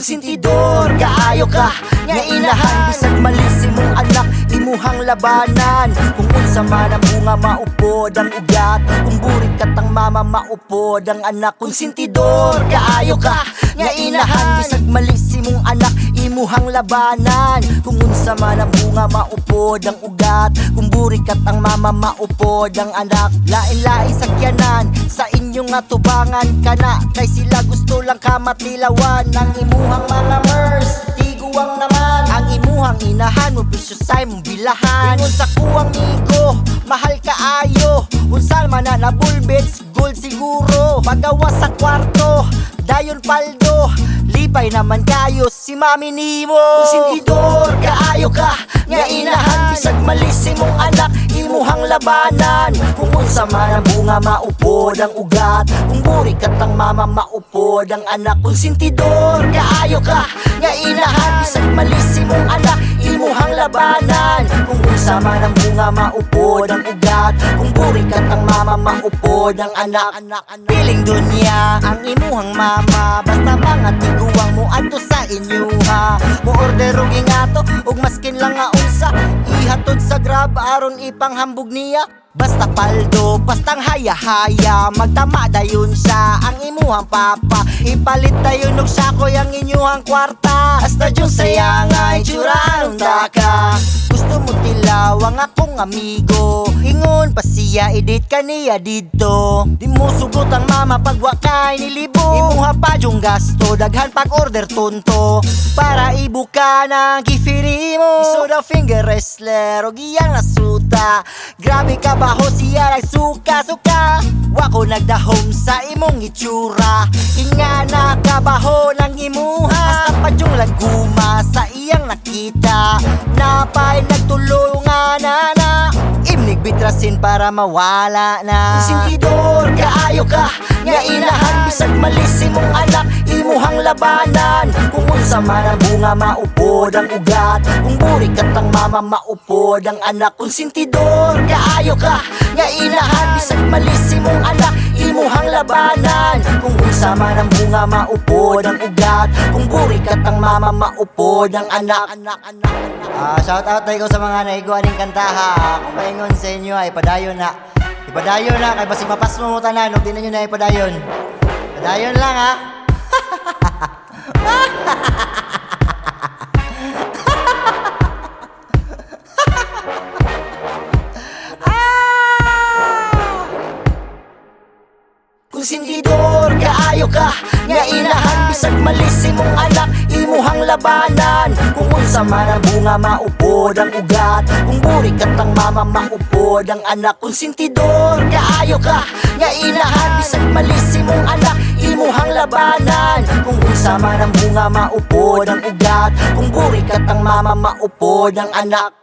Kung sintidor, kaayo ka nga inahan, bisag malisi mong anak imuhang labanan. Kung unsa man ang bunga maupod ang ugat, kung burit kat ang mama maupod ang anak. Kung sintidor, kaayo ka nga inahan, bisag malisi mong anak imuhang labanan. Kung unsa man ang bunga maupod ang ugat, kung burit kat ang mama maupod ang anak. Lain-lain sakyanan sa inyong atubangan kana, kay sila gusto lang ka matilawan. Ang imuhang mga mers, tiguang naman ang imuhang inahan mo, presyosay mong bilahan. Ingon sa kuwang igo, mahal kaayo, unsal man na bulbits, gold siguro. Magawa sa kwarto, dayon paldo, lipay naman kayo si mami nimo. Kung sintidor, kaayo ka nga inahan, bisag malisi mong anak imuhang labanan. Kung unsa man ang bunga maupod ang ugat, kung buri kat ang mama maupod ang anak. Kung sintidor, kaayo ka nga inahan, bisag malisi mong anak imuhang labanan. Kung unsa man ang bunga maupod ang ugat, kung buri kat ang mama maupod ang anak. Piling dunya ang imuhang mama, basta mga tiguang mo ato sa inyuha. Mo order og ingato ug maskin lang nga unsa ihatod sa Grab aron ipanghambog niya. Basta paldo, bastang haya-haya, magtama dayon siya ang imuhang papa. Ipalit dayon og sakoy ang inyuhang kwarta. Hasta dyan sayangay, tsuraan ka. Gusto mo tilaw ang akong amigo, ingon pa siya edit kaniya dito. Di mo sugot ang mama pag wakay nilibo, imuha pa yung gasto, daghan pag order tonto para ibuka ng gifiri mo. Isoda finger wrestler o giyang nasuta, grabe ka baho siya nagsuka-suka. Wako nagdahom sa imong itsura, inga nakabaho ng imuha. Hasta pa yung laguma sa iyang nakita, napay nagtulungan na imnig bitrasin para mawala na. Sintidor, kaayo ka nga inahan, bisag malisi mong anak imuhang labanan. Kung unsa man ang bunga maupod ang ugat, kung buri kat ang mama maupod ang anak. Kung sintidor, kaayo ka nga inahan, bisag malisi mong anak imuhang labanan. Kung unsa man ang bunga maupod ang ugat, kung buri kat ang mama maupod ang anak. Shout out tayo sa mga naigo aning kantaha. Kung paingon sa inyo ay padayon na. Ipadayon na kay basig mapas mo tanan, og di na nyo na ipadayon. Padayon lang ha. Kung sintidor, kaayo ka nga inahan, bisag malisi mong anak imuhang labanan. Kung unsa man ang bunga maupod ang ugat, kung buri kat ang mama maupod ang anak. Kung sintidor, kaayo ka nga inahan, bisag malisi mong anak imuhang labanan. Kung unsa man ang bunga maupod ang ugat, kung buri kat ang mama maupod ang anak.